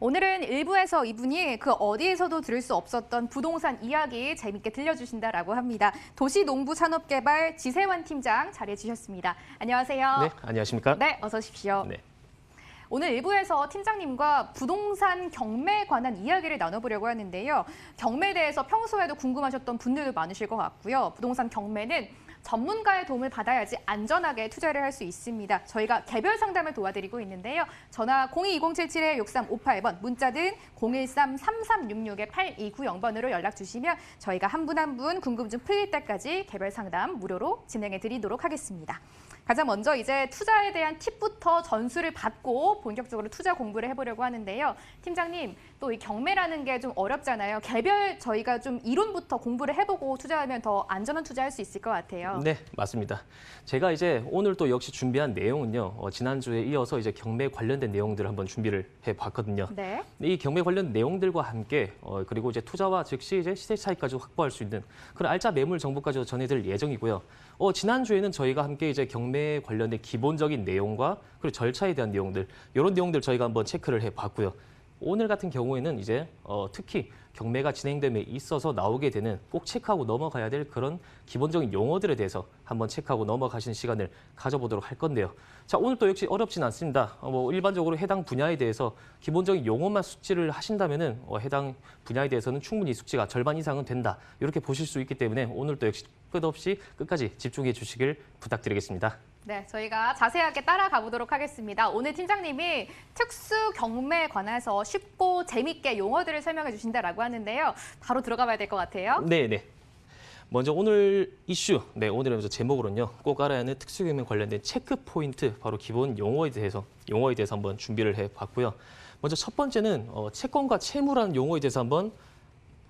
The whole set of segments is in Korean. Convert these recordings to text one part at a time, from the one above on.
오늘은 1부에서 이분이 그 어디에서도 들을 수 없었던 부동산 이야기 재밌게 들려주신다라고 합니다. 도시농부산업개발 지세환 팀장 자리해 주셨습니다. 안녕하세요. 네, 안녕하십니까? 네, 어서 오십시오. 네. 오늘 1부에서 팀장님과 부동산 경매에 관한 이야기를 나눠보려고 하는데요. 경매에 대해서 평소에도 궁금하셨던 분들도 많으실 것 같고요. 부동산 경매는 전문가의 도움을 받아야지 안전하게 투자를 할 수 있습니다. 저희가 개별 상담을 도와드리고 있는데요. 전화 022077-6358번, 문자든 013-3366-8290번으로 연락 주시면 저희가 한 분 한 분 궁금증 풀릴 때까지 개별 상담 무료로 진행해 드리도록 하겠습니다. 가장 먼저 이제 투자에 대한 팁부터 전수를 받고 본격적으로 투자 공부를 해보려고 하는데요. 팀장님, 또 이 경매라는 게 좀 어렵잖아요. 개별 저희가 좀 이론부터 공부를 해보고 투자하면 더 안전한 투자할 수 있을 것 같아요. 네, 맞습니다. 제가 이제 오늘 또 역시 준비한 내용은요. 지난주에 이어서 이제 경매 관련된 내용들을 한번 준비를 해봤거든요. 네. 이 경매 관련 내용들과 함께 그리고 이제 투자와 즉시 이제 시세 차익까지 확보할 수 있는 그런 알짜 매물 정보까지 전해드릴 예정이고요. 지난주에는 저희가 함께 이제 경매 관련된 기본적인 내용과 그리고 절차에 대한 내용들, 이런 내용들 저희가 한번 체크를 해봤고요. 오늘 같은 경우에는 이제 특히 경매가 진행됨에 있어서 나오게 되는 꼭 체크하고 넘어가야 될 그런 기본적인 용어들에 대해서 한번 체크하고 넘어가시는 시간을 가져보도록 할 건데요. 자, 오늘 또 역시 어렵진 않습니다. 일반적으로 해당 분야에 대해서 기본적인 용어만 숙지를 하신다면은 해당 분야에 대해서는 충분히 숙지가 절반 이상은 된다. 이렇게 보실 수 있기 때문에 오늘 또 역시 끝없이 끝까지 집중해 주시길 부탁드리겠습니다. 네, 저희가 자세하게 따라가 보도록 하겠습니다. 오늘 팀장님이 특수 경매에 관해서 쉽고 재밌게 용어들을 설명해 주신다라고 하는데요. 바로 들어가 봐야 될 것 같아요. 네. 먼저 오늘 이슈, 오늘은 제목으로는요. 꼭 알아야 하는 특수 경매 관련된 체크 포인트, 바로 기본 용어에 대해서 한번 준비를 해봤고요. 먼저 첫 번째는 채권과 채무라는 용어에 대해서 한번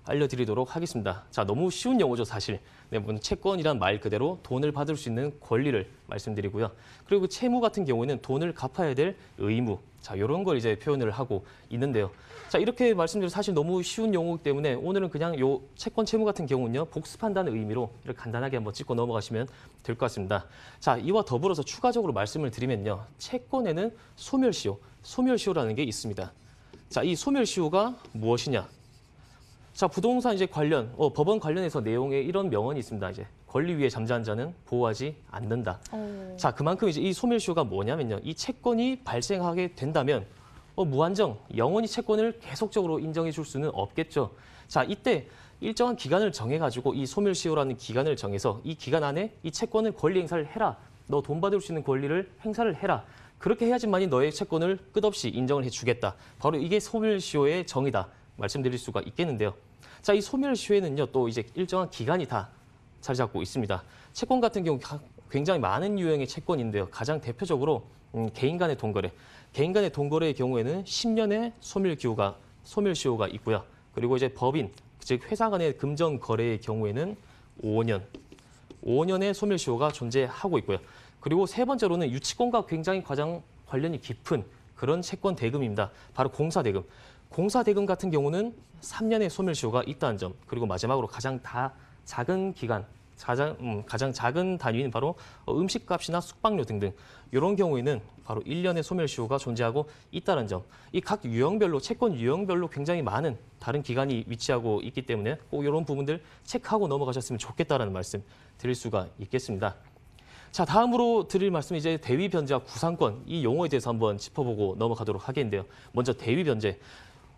알려드리도록 하겠습니다. 자, 너무 쉬운 용어죠, 사실. 먼저 채권이란 말 그대로 돈을 받을 수 있는 권리를 말씀드리고요. 그리고 채무 같은 경우에는 돈을 갚아야 될 의무. 자, 이런 걸 이제 표현을 하고 있는데요. 자, 이렇게 말씀드려 사실 너무 쉬운 용어이기 때문에 오늘은 그냥 요 채권 채무 같은 경우는요, 복습한다는 의미로 이렇게 간단하게 한번 짚고 넘어가시면 될 것 같습니다. 자, 이와 더불어서 추가적으로 말씀을 드리면요. 채권에는 소멸시효라는 게 있습니다. 자, 이 소멸시효가 무엇이냐? 자, 부동산 이제 관련, 법원 관련해서 내용에 이런 명언이 있습니다. 이제 권리 위에 잠자는 자는 보호하지 않는다. 자, 그만큼 이제 이 소멸시효가 뭐냐면요. 이 채권이 발생하게 된다면 무한정, 영원히 채권을 계속적으로 인정해 줄 수는 없겠죠. 자, 이때 일정한 기간을 정해가지고 이 소멸시효라는 기간을 정해서 이 기간 안에 이 채권을 권리 행사를 해라. 너 돈 받을 수 있는 권리를 행사를 해라. 그렇게 해야지만이 너의 채권을 끝없이 인정을 해주겠다. 바로 이게 소멸시효의 정의다. 말씀드릴 수가 있겠는데요. 자, 이 소멸시효에는요, 또 이제 일정한 기간이 다 자리 잡고 있습니다. 채권 같은 경우 굉장히 많은 유형의 채권인데요. 가장 대표적으로 개인 간의 돈거래. 개인 간의 돈거래의 경우에는 10년의 소멸시효가 있고요. 그리고 이제 법인, 즉 회사 간의 금전 거래의 경우에는 5년의 소멸시효가 존재하고 있고요. 그리고 세 번째로는 유치권과 굉장히 가장 관련이 깊은 그런 채권 대금입니다. 바로 공사대금. 공사대금 같은 경우는 3년의 소멸시효가 있다는 점, 그리고 마지막으로 가장 작은 기간, 가장 작은 단위는 바로 음식값이나 숙박료 등등 이런 경우에는 바로 1년의 소멸시효가 존재하고 있다는 점. 이 각 유형별로, 채권 유형별로 굉장히 많은 다른 기간이 위치하고 있기 때문에 꼭 이런 부분들 체크하고 넘어가셨으면 좋겠다라는 말씀 드릴 수가 있겠습니다. 자, 다음으로 드릴 말씀은 이제 대위변제와 구상권, 이 용어에 대해서 한번 짚어보고 넘어가도록 하겠는데요. 먼저 대위변제.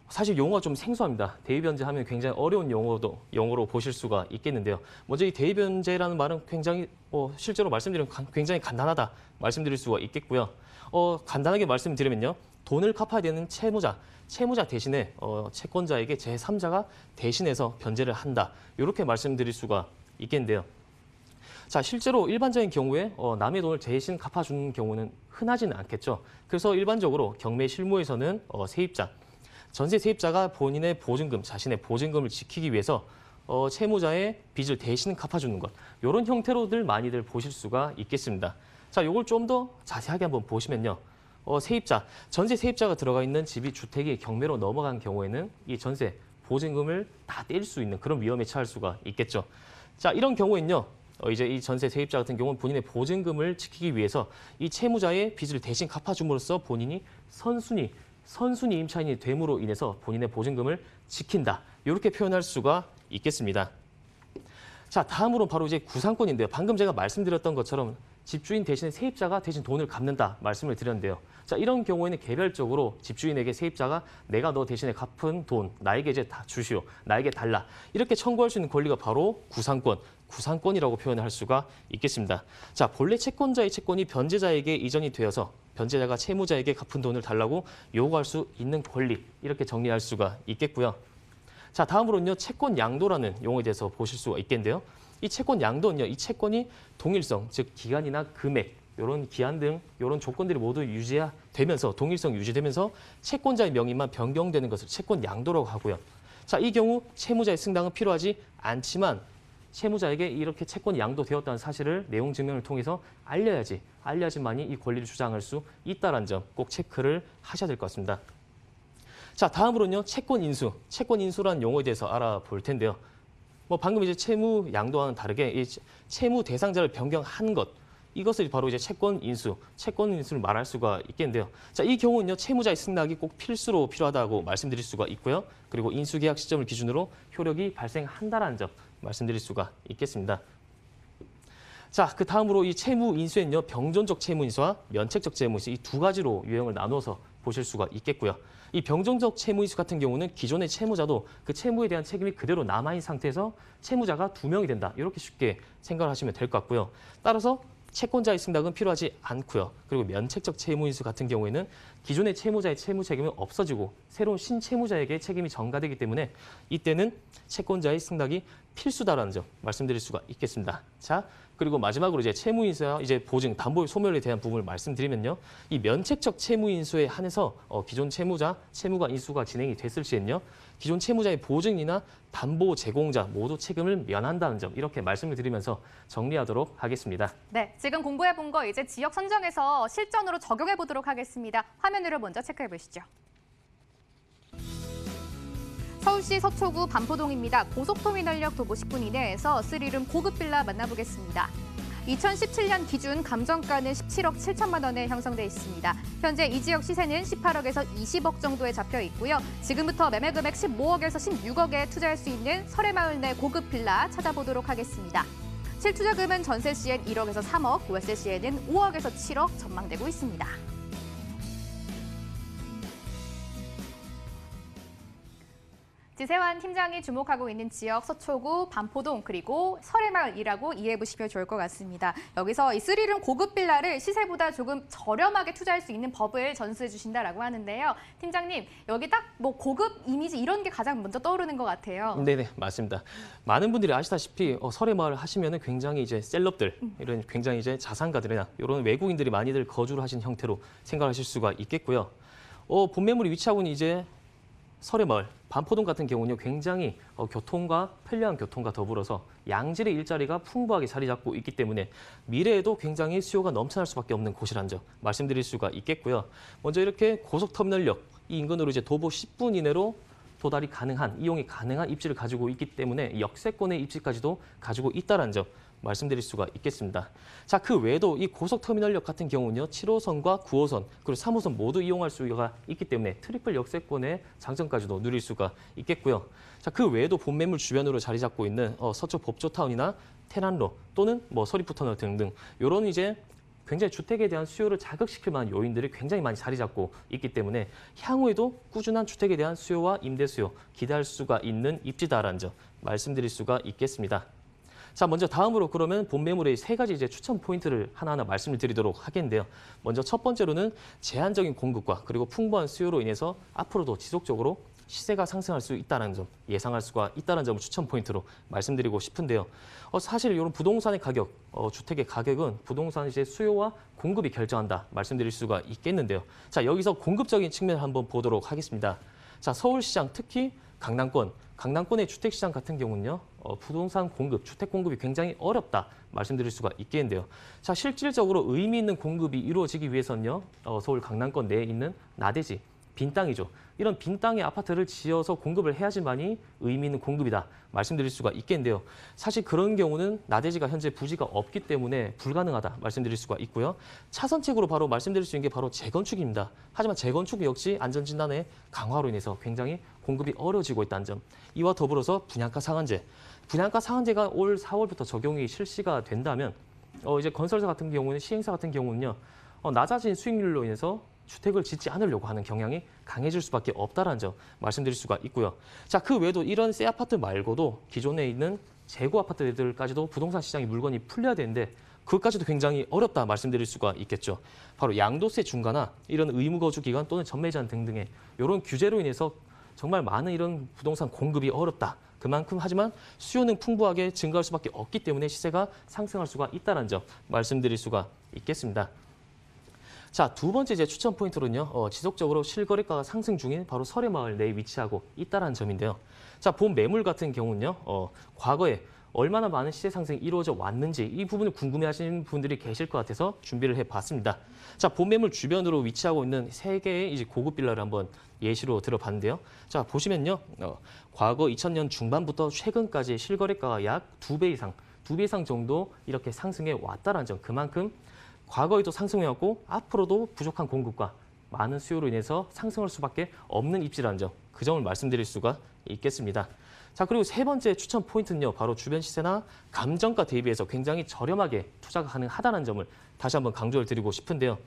사실 용어가 좀 생소합니다. 대위변제 하면 굉장히 어려운 용어로 보실 수가 있겠는데요. 먼저 이 대위변제라는 말은 굉장히 실제로 말씀드리면 굉장히 간단하다 말씀드릴 수가 있겠고요. 간단하게 말씀드리면요. 돈을 갚아야 되는 채무자 대신에 채권자에게 제3자가 대신해서 변제를 한다. 이렇게 말씀드릴 수가 있겠는데요. 자, 실제로 일반적인 경우에 남의 돈을 대신 갚아주는 경우는 흔하지는 않겠죠. 그래서 일반적으로 경매 실무에서는 전세 세입자가 본인의 보증금, 자신의 보증금을 지키기 위해서 채무자의 빚을 대신 갚아주는 것. 이런 형태로들 많이들 보실 수가 있겠습니다. 자, 이걸 좀 더 자세하게 한번 보시면요. 전세 세입자가 들어가 있는 집이 주택이 경매로 넘어간 경우에는 이 전세 보증금을 다 떼일 수 있는 그런 위험에 처할 수가 있겠죠. 자, 이런 경우에는요. 이제 이 전세 세입자 같은 경우는 본인의 보증금을 지키기 위해서 이 채무자의 빚을 대신 갚아줌으로써 본인이 선순위 임차인이 됨으로 인해서 본인의 보증금을 지킨다. 이렇게 표현할 수가 있겠습니다. 자, 다음으로 바로 이제 구상권인데요. 방금 제가 말씀드렸던 것처럼 집주인 대신에 세입자가 대신 돈을 갚는다 말씀을 드렸는데요. 자, 이런 경우에는 개별적으로 집주인에게 세입자가 내가 너 대신에 갚은 돈 나에게 이제 다 주시오, 나에게 달라 이렇게 청구할 수 있는 권리가 바로 구상권이라고 표현을 할 수가 있겠습니다. 자, 본래 채권자의 채권이 변제자에게 이전이 되어서 변제자가 채무자에게 갚은 돈을 달라고 요구할 수 있는 권리 이렇게 정리할 수가 있겠고요. 자, 다음으로는요, 채권 양도라는 용어에 대해서 보실 수가 있겠는데요. 이 채권 양도는요, 이 채권이 동일성, 즉 기간이나 금액, 이런 기한 등 이런 조건들이 모두 유지되면서 동일성 유지되면서 채권자의 명의만 변경되는 것을 채권 양도라고 하고요. 자, 이 경우 채무자의 승낙은 필요하지 않지만 채무자에게 이렇게 채권이 양도되었다는 사실을 내용 증명을 통해서 알려야지만이 이 권리를 주장할 수 있다는 점 꼭 체크를 하셔야 될 것 같습니다. 자, 다음으로는요, 채권 인수라는 용어에 대해서 알아볼 텐데요. 방금 이제 채무 양도와는 다르게 이 채무 대상자를 변경한 것, 이것을 바로 이제 채권 인수를 말할 수가 있겠는데요. 자, 이 경우는요, 채무자의 승낙이 꼭 필수로 필요하다고 말씀드릴 수가 있고요. 그리고 인수계약 시점을 기준으로 효력이 발생한다는 점 말씀드릴 수가 있겠습니다. 자, 그 다음으로 이 채무 인수에는요, 병존적 채무 인수와 면책적 채무 인수 이 두 가지로 유형을 나누어서 보실 수가 있겠고요. 이 병존적 채무 인수 같은 경우는 기존의 채무자도 그 채무에 대한 책임이 그대로 남아있는 상태에서 채무자가 2명이 된다. 이렇게 쉽게 생각을 하시면 될 것 같고요. 따라서 채권자의 승낙은 필요하지 않고요. 그리고 면책적 채무 인수 같은 경우에는 기존의 채무자의 채무 책임은 없어지고 새로운 신채무자에게 책임이 전가되기 때문에 이때는 채권자의 승낙이 필수다라는 점 말씀드릴 수가 있겠습니다. 자, 그리고 마지막으로 이제 채무 인수와 이제 보증, 담보 소멸에 대한 부분을 말씀드리면요. 이 면책적 채무 인수에 한해서 기존 채무가 인수가 진행이 됐을 시에는요. 기존 채무자의 보증이나 담보 제공자 모두 책임을 면한다는 점 이렇게 말씀을 드리면서 정리하도록 하겠습니다. 네, 지금 공부해 본 거 이제 지역 선정에서 실전으로 적용해 보도록 하겠습니다. 화면으로 먼저 체크해 보시죠. 서울시 서초구 반포동입니다. 고속터미널역 도보 10분 이내에서 스릴룸 고급 빌라 만나보겠습니다. 2017년 기준 감정가는 17억 7천만 원에 형성돼 있습니다. 현재 이 지역 시세는 18억에서 20억 정도에 잡혀 있고요. 지금부터 매매 금액 15억에서 16억에 투자할 수 있는 설해마을 내 고급 빌라 찾아보도록 하겠습니다. 실투자금은 전세 시엔 1억에서 3억, 월세 시에는 5억에서 7억 전망되고 있습니다. 지세환 팀장이 주목하고 있는 지역 서초구, 반포동, 그리고 설해마을이라고 이해해 보시면 좋을 것 같습니다. 여기서 이 스릴룸 고급 빌라를 시세보다 조금 저렴하게 투자할 수 있는 법을 전수해 주신다라고 하는데요. 팀장님, 여기 딱 고급 이미지 이런 게 가장 먼저 떠오르는 것 같아요. 네네, 맞습니다. 많은 분들이 아시다시피 설해마을 하시면은 굉장히 이제 셀럽들, 이런 굉장히 이제 자산가들이나 이런 외국인들이 많이들 거주를 하신 형태로 생각하실 수가 있겠고요. 본 매물이 위치하고 있는 이제 설해마을, 반포동 같은 경우는 굉장히 편리한 교통과 더불어서 양질의 일자리가 풍부하게 자리 잡고 있기 때문에 미래에도 굉장히 수요가 넘쳐날 수밖에 없는 곳이라는 점 말씀드릴 수가 있겠고요. 먼저 이렇게 고속터미널역 이 인근으로 이제 도보 10분 이내로 도달이 가능한, 이용이 가능한 입지를 가지고 있기 때문에 역세권의 입지까지도 가지고 있다는 점 말씀드릴 수가 있겠습니다. 자, 그 외에도 이 고속터미널역 같은 경우는요, 7호선과 9호선 그리고 3호선 모두 이용할 수가 있기 때문에 트리플 역세권의 장점까지도 누릴 수가 있겠고요. 자, 그 외에도 본매물 주변으로 자리 잡고 있는 서초 법조타운이나 테란로 또는 서리푸터널 등등 이런 이제 굉장히 주택에 대한 수요를 자극시킬 만한 요인들이 굉장히 많이 자리 잡고 있기 때문에 향후에도 꾸준한 주택에 대한 수요와 임대 수요 기대할 수가 있는 입지다라는 점 말씀드릴 수가 있겠습니다. 자, 먼저 다음으로 그러면 본 매물의 3가지 이제 추천 포인트를 하나하나 말씀을 드리도록 하겠는데요. 먼저 첫 번째로는 제한적인 공급과 그리고 풍부한 수요로 인해서 앞으로도 지속적으로 시세가 상승할 수 있다는 점, 예상할 수가 있다는 점을 추천 포인트로 말씀드리고 싶은데요. 사실 이런 부동산의 가격, 주택의 가격은 부동산 이제 수요와 공급이 결정한다 말씀드릴 수가 있겠는데요. 자, 여기서 공급적인 측면을 한번 보도록 하겠습니다. 자, 서울시장 특히 강남권의 주택시장 같은 경우는요, 부동산 공급, 주택 공급이 굉장히 어렵다 말씀드릴 수가 있겠는데요. 자, 실질적으로 의미 있는 공급이 이루어지기 위해서는요, 서울 강남권 내에 있는 나대지, 빈 땅이죠. 이런 빈 땅에 아파트를 지어서 공급을 해야지만이 의미 있는 공급이다 말씀드릴 수가 있겠는데요. 사실 그런 경우는 나대지가 현재 부지가 없기 때문에 불가능하다 말씀드릴 수가 있고요. 차선책으로 바로 말씀드릴 수 있는 게 바로 재건축입니다. 하지만 재건축 역시 안전진단의 강화로 인해서 굉장히 공급이 어려워지고 있다는 점. 이와 더불어서 분양가 상한제. 분양가 상한제가 올 4월부터 적용이 실시가 된다면 이제 건설사 같은 경우는 시행사 같은 경우는요. 낮아진 수익률로 인해서 주택을 짓지 않으려고 하는 경향이 강해질 수밖에 없다는 점 말씀드릴 수가 있고요. 자, 그 외에도 이런 새 아파트 말고도 기존에 있는 재고 아파트들까지도 부동산 시장에 물건이 풀려야 되는데 그것까지도 굉장히 어렵다 말씀드릴 수가 있겠죠. 바로 양도세 중과나 이런 의무거주 기간 또는 전매 제한 등등의 이런 규제로 인해서 정말 많은 이런 부동산 공급이 어렵다. 그만큼 하지만 수요는 풍부하게 증가할 수밖에 없기 때문에 시세가 상승할 수가 있다는 점 말씀드릴 수가 있겠습니다. 자, 두 번째 제 추천 포인트는요. 지속적으로 실거래가가 상승 중인 바로 설해마을 내에 위치하고 있다는 점인데요. 자, 본 매물 같은 경우는요. 과거에 얼마나 많은 시세 상승이 이루어져 왔는지 이 부분을 궁금해하시는 분들이 계실 것 같아서 준비를 해봤습니다. 자, 본 매물 주변으로 위치하고 있는 세 개의 이제 고급 빌라를 한번 예시로 들어봤는데요. 자, 보시면요. 과거 2000년 중반부터 최근까지 실거래가가 약 2배 이상 정도 이렇게 상승해 왔다는 점. 그만큼 과거에도 상승해왔고 앞으로도 부족한 공급과 많은 수요로 인해서 상승할 수밖에 없는 입지라는 점. 그 점을 말씀드릴 수가 있겠습니다. 자, 그리고 세 번째 추천 포인트는요. 바로 주변 시세나 감정가 대비해서 굉장히 저렴하게 투자가 가능하다는 점을 다시 한번 강조를 드리고 싶은데요.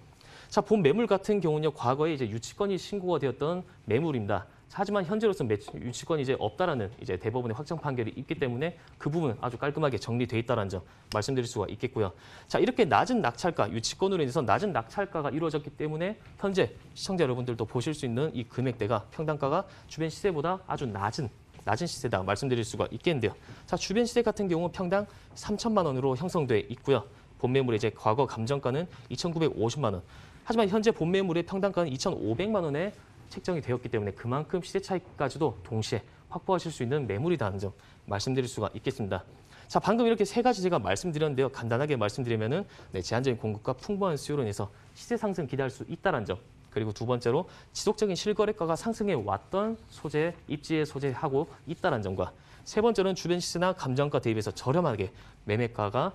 자, 본 매물 같은 경우는요. 과거에 이제 유치권이 신고가 되었던 매물입니다. 하지만 현재로서는 유치권이 이제 없다라는 이제 대법원의 확정 판결이 있기 때문에 그 부분 아주 깔끔하게 정리돼 있다는 점 말씀드릴 수가 있겠고요. 자, 이렇게 낮은 낙찰가, 유치권으로 인해서 낮은 낙찰가가 이루어졌기 때문에 현재 시청자 여러분들도 보실 수 있는 이 금액대가 평당가가 주변 시세보다 아주 낮은 시세다 말씀드릴 수가 있겠는데요. 자, 주변 시세 같은 경우는 평당 3천만 원으로 형성돼 있고요. 본 매물의 이제 과거 감정가는 2,950만 원. 하지만 현재 본 매물의 평당가는 2,500만 원에 책정이 되었기 때문에 그만큼 시세 차익까지도 동시에 확보하실 수 있는 매물이라는 점 말씀드릴 수가 있겠습니다. 자, 방금 이렇게 세 가지 제가 말씀드렸는데요. 간단하게 말씀드리면은 제한적인 공급과 풍부한 수요로 인해서 시세 상승 기대할 수 있다는 점. 그리고 두 번째로 지속적인 실거래가가 상승해 왔던 소재, 입지에 소재하고 있다는 점과 세 번째는 주변 시세나 감정가 대비해서 저렴하게 매매가가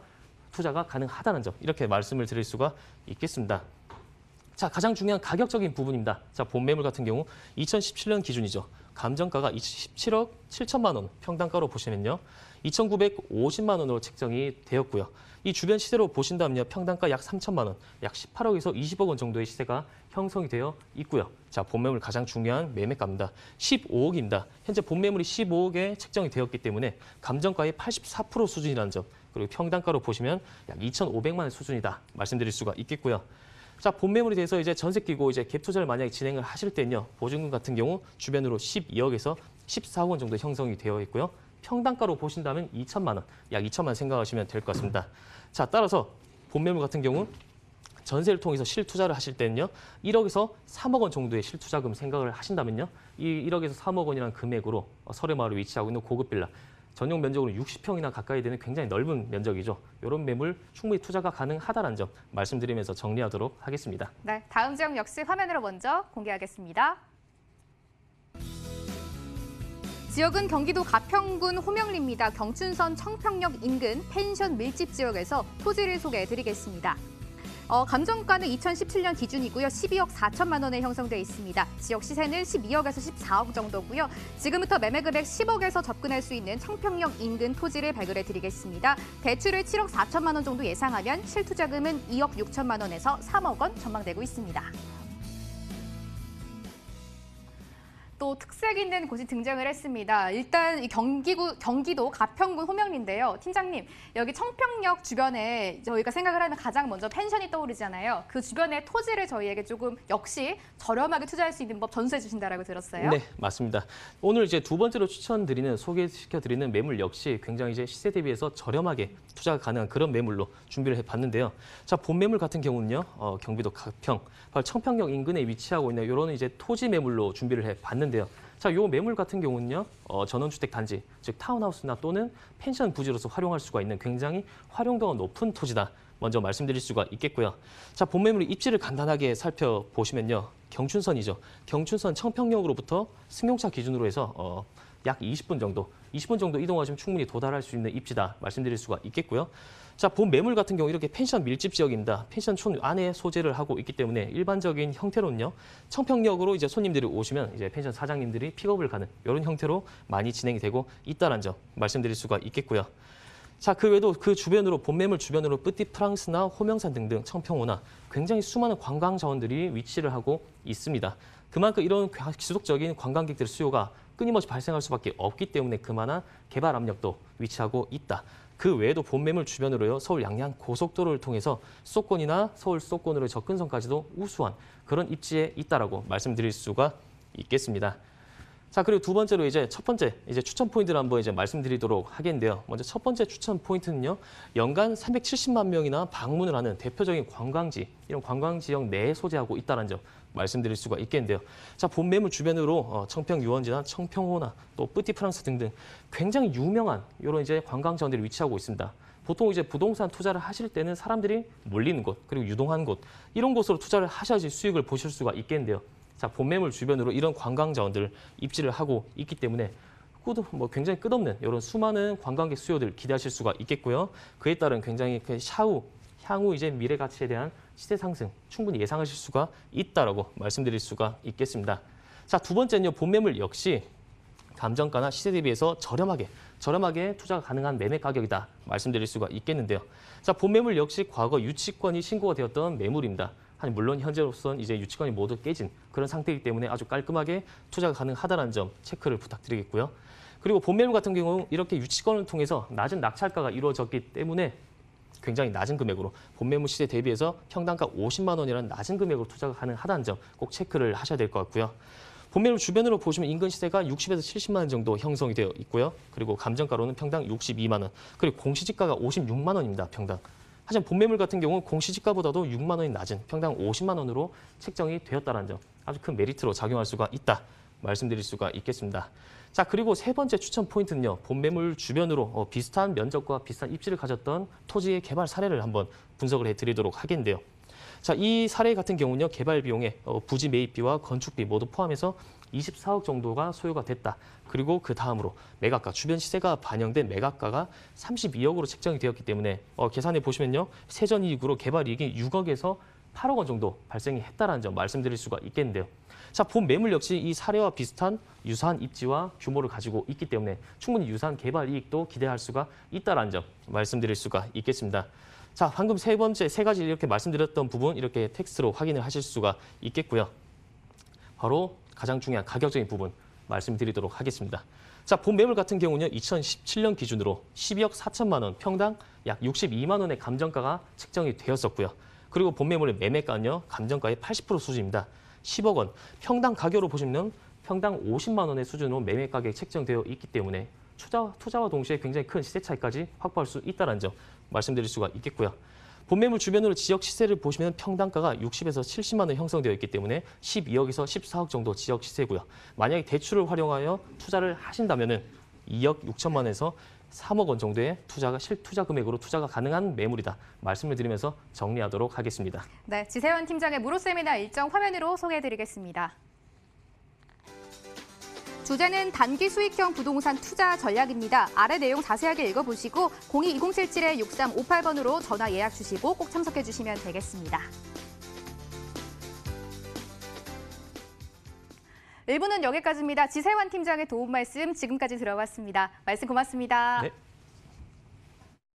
투자가 가능하다는 점. 이렇게 말씀을 드릴 수가 있겠습니다. 자, 가장 중요한 가격적인 부분입니다. 자, 본 매물 같은 경우 2017년 기준이죠. 감정가가 17억 7천만 원 평당가로 보시면요. 2,950만 원으로 책정이 되었고요. 이 주변 시세로 보신다면요. 평당가 약 3천만 원, 약 18억에서 20억 원 정도의 시세가 형성이 되어 있고요. 자, 본 매물 가장 중요한 매매가입니다. 15억입니다. 현재 본 매물이 15억에 책정이 되었기 때문에 감정가의 84% 수준이라는 점, 그리고 평당가로 보시면 약 2,500만 원 수준이다 말씀드릴 수가 있겠고요. 자, 본 매물에 대해서 이제 전세 끼고 이제 갭 투자를 만약에 진행을 하실 때는요. 보증금 같은 경우 주변으로 12억에서 14억 원 정도 형성이 되어 있고요. 평당가로 보신다면 2천만 원, 약 2천만 원 생각하시면 될 것 같습니다. 자, 따라서 본 매물 같은 경우 전세를 통해서 실투자를 하실 때는요. 1억에서 3억 원 정도의 실투자금 생각을 하신다면요. 이 1억에서 3억 원이라는 금액으로 설해마을에 위치하고 있는 고급 빌라, 전용 면적으로 60평이나 가까이 되는 굉장히 넓은 면적이죠. 이런 매물 충분히 투자가 가능하다는 점 말씀드리면서 정리하도록 하겠습니다. 네, 다음 지역 역시 화면으로 먼저 공개하겠습니다. 지역은 경기도 가평군 호명리입니다. 경춘선 청평역 인근 펜션 밀집 지역에서 토지를 소개해드리겠습니다. 감정가는 2017년 기준이고요. 12억 4천만 원에 형성돼 있습니다. 지역 시세는 12억에서 14억 정도고요. 지금부터 매매 금액 10억에서 접근할 수 있는 청평역 인근 토지를 발굴해 드리겠습니다. 대출을 7억 4천만 원 정도 예상하면 실투자금은 2억 6천만 원에서 3억 원 전망되고 있습니다. 또 특색 있는 곳이 등장을 했습니다. 일단 이 경기도 가평군 호명리인데요. 팀장님, 여기 청평역 주변에 저희가 생각을 하면 가장 먼저 펜션이 떠오르잖아요. 그 주변에 토지를 저희에게 조금 역시 저렴하게 투자할 수 있는 법 전수해 주신다라고 들었어요. 네, 맞습니다. 오늘 이제 두 번째로 소개시켜드리는 매물 역시 굉장히 이제 시세 대비해서 저렴하게 투자가 가능한 그런 매물로 준비를 해봤는데요. 자, 본 매물 같은 경우는요, 경기도 가평, 바로 청평역 인근에 위치하고 있는 이런 이제 토지 매물로 준비를 해봤는데요. 자, 요 매물 같은 경우는요, 전원주택 단지, 즉 타운하우스나 또는 펜션 부지로서 활용할 수가 있는 굉장히 활용도가 높은 토지다 먼저 말씀드릴 수가 있겠고요. 자, 본매물의 입지를 간단하게 살펴보시면요. 경춘선이죠. 경춘선 청평역으로부터 승용차 기준으로 해서 약 20분 정도 이동하시면 충분히 도달할 수 있는 입지다 말씀드릴 수가 있겠고요. 자, 본 매물 같은 경우 이렇게 펜션 밀집 지역입니다. 펜션촌 안에 소재를 하고 있기 때문에 일반적인 형태로는요. 청평역으로 이제 손님들이 오시면 이제 펜션 사장님들이 픽업을 가는 이런 형태로 많이 진행이 되고 있다는 점 말씀드릴 수가 있겠고요. 자, 그 외에도 그 주변으로 본 매물 주변으로 뿌띠 프랑스나 호명산 등등 청평호나 굉장히 수많은 관광 자원들이 위치를 하고 있습니다. 그만큼 이런 지속적인 관광객들 수요가 끊임없이 발생할 수밖에 없기 때문에 그만한 개발 압력도 위치하고 있다. 그 외에도 본 매물 주변으로요. 서울 양양 고속도로를 통해서 수도권이나 서울 수도권으로 접근성까지도 우수한 그런 입지에 있다라고 말씀드릴 수가 있겠습니다. 자, 그리고 두 번째로 이제 첫 번째 추천 포인트를 한번 이제 말씀드리도록 하겠는데요. 먼저 첫 번째 추천 포인트는요. 연간 370만 명이나 방문을 하는 대표적인 관광지, 이런 관광 지역 내에 소재하고 있다는 점 말씀드릴 수가 있겠는데요. 자, 본 매물 주변으로 청평 유원지나 청평호나 또 뿌띠 프랑스 등등 굉장히 유명한 이런 이제 관광 자원들이 위치하고 있습니다. 보통 이제 부동산 투자를 하실 때는 사람들이 몰리는 곳, 그리고 유동한 곳, 이런 곳으로 투자를 하셔야지 수익을 보실 수가 있겠는데요. 자, 본 매물 주변으로 이런 관광 자원들 입지를 하고 있기 때문에 굉장히 끝없는 이런 수많은 관광객 수요들 기대하실 수가 있겠고요. 그에 따른 굉장히 향후 이제 미래 가치에 대한 시세 상승 충분히 예상하실 수가 있다라고 말씀드릴 수가 있겠습니다. 자, 두 번째는요. 본 매물 역시 감정가나 시세 대비해서 저렴하게 투자가 가능한 매매 가격이다 말씀드릴 수가 있겠는데요. 자, 본 매물 역시 과거 유치권이 신고가 되었던 매물입니다. 물론 현재로서는 이제 유치권이 모두 깨진 그런 상태이기 때문에 아주 깔끔하게 투자가 가능하다는 점 체크를 부탁드리겠고요. 그리고 본 매물 같은 경우 이렇게 유치권을 통해서 낮은 낙찰가가 이루어졌기 때문에 굉장히 낮은 금액으로 본 매물 시세 대비해서 평당가 50만 원이라는 낮은 금액으로 투자가 가능하다는 점 꼭 체크를 하셔야 될 것 같고요. 본 매물 주변으로 보시면 인근 시세가 60에서 70만 원 정도 형성이 되어 있고요. 그리고 감정가로는 평당 62만 원, 그리고 공시지가가 56만 원입니다. 평당. 하지만 본 매물 같은 경우는 공시지가보다도 6만 원이 낮은 평당 50만 원으로 책정이 되었다는 점 아주 큰 메리트로 작용할 수가 있다 말씀드릴 수가 있겠습니다. 자, 그리고 세 번째 추천 포인트는요. 본 매물 주변으로 비슷한 면적과 비슷한 입지를 가졌던 토지의 개발 사례를 한번 분석을 해드리도록 하겠는데요. 자, 이 사례 같은 경우는요. 개발 비용에 부지 매입비와 건축비 모두 포함해서 24억 정도가 소요가 됐다. 그리고 그 다음으로 매각가, 주변 시세가 반영된 매각가가 32억으로 책정이 되었기 때문에 계산해 보시면요. 세전이익으로 개발이익이 6억에서 8억 원 정도 발생이 했다는 점 말씀드릴 수가 있겠는데요. 자, 본 매물 역시 이 사례와 비슷한 유사한 입지와 규모를 가지고 있기 때문에 충분히 유사한 개발 이익도 기대할 수가 있다는 점 말씀드릴 수가 있겠습니다. 자, 방금 세 가지 이렇게 말씀드렸던 부분 이렇게 텍스트로 확인을 하실 수가 있겠고요. 바로 가장 중요한 가격적인 부분 말씀드리도록 하겠습니다. 자, 본 매물 같은 경우는 2017년 기준으로 12억 4천만 원, 평당 약 62만 원의 감정가가 책정이 되었었고요. 그리고 본 매물의 매매가는요, 감정가의 80% 수준입니다. 10억 원, 평당 가격으로 보시면 평당 50만 원의 수준으로 매매 가격이 책정되어 있기 때문에 투자와 동시에 굉장히 큰 시세 차이까지 확보할 수 있다는 점 말씀드릴 수가 있겠고요. 본 매물 주변으로 지역 시세를 보시면 평당가가 60에서 70만 원 형성되어 있기 때문에 12억에서 14억 정도 지역 시세고요. 만약에 대출을 활용하여 투자를 하신다면 2억 6천만 원에서 3억 원 정도의 실투자 금액으로 투자가 가능한 매물이다. 말씀을 드리면서 정리하도록 하겠습니다. 네, 지세원 팀장의 무료 세미나 일정 화면으로 소개해드리겠습니다. 주제는 단기 수익형 부동산 투자 전략입니다. 아래 내용 자세하게 읽어보시고 02-2077-6358번으로 전화 예약 주시고 꼭 참석해 주시면 되겠습니다. 1부는 여기까지입니다. 지세환 팀장의 도움 말씀 지금까지 들어봤습니다. 말씀 고맙습니다. 네.